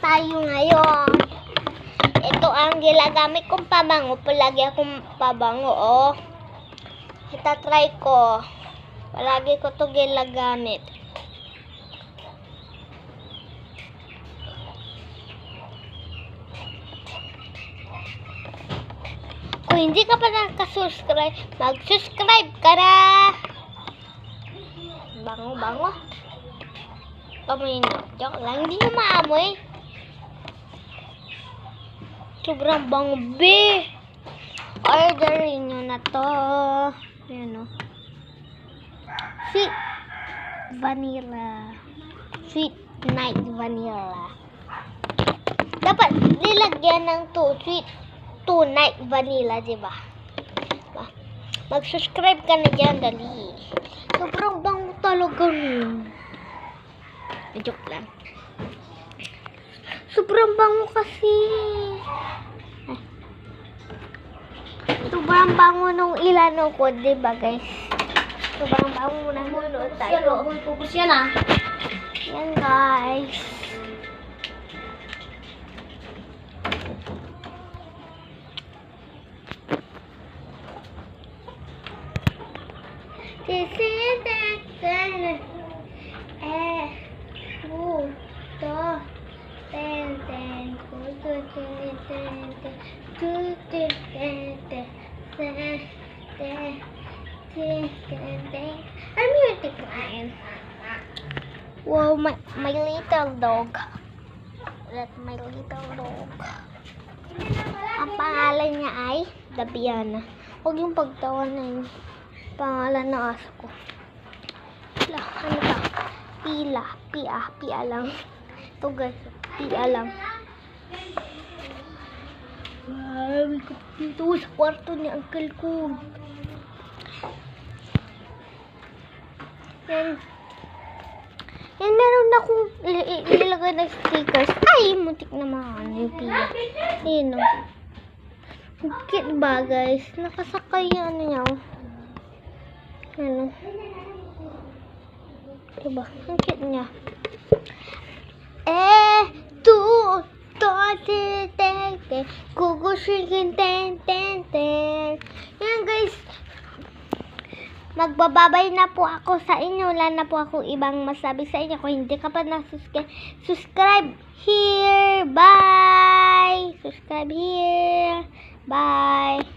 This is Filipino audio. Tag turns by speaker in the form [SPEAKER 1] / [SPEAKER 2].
[SPEAKER 1] tayo ngayon. Ito ang gilagamit kong pabango. Palagi akong pabango, oh. Itatry ko. Palagi ko to gilagamit. Kung hindi ka pa nakasubscribe, mag-subscribe ka na. Bango. Amoy na. Joke lang. Hindi nyo maamoy. Sobrang bango, be. Orderin nyo na to. Ayan, o. Sweet vanilla. Sweet night vanilla. Dapat nilagyan ng sweet night vanilla, diba? Mag-subscribe ka na dyan, dali. Sobrang bango talaga nun. Joke lang. Sobrang bango kasi. Sobrang bango nung ilano ko, diba guys? Sobrang bango na nunood tayo.
[SPEAKER 2] Focus yan ah.
[SPEAKER 1] Yan guys. I'm here to cry. Wow, my little dog. That's my little dog. Ang pangalan niya ay Dabiana. Huwag yung pagtawanan. Pangalan ng aso ko. Ano ba? Pia lang. Ito guys, Pia lang. Marami ko dito sa kwarto ni uncle ko. Yan meron akong ilalagay na stickers. Ay, muntik naman yung Pia. Ayun o. Cute ba guys? Nakasakay yung ano niya o. Ano? Diba? Ang cute niya. Yan guys. Magbababay na po ako sa inyo. Wala na po akong ibang masabi sa inyo. Kung hindi ka pa subscribe here. Bye! Subscribe here. Bye!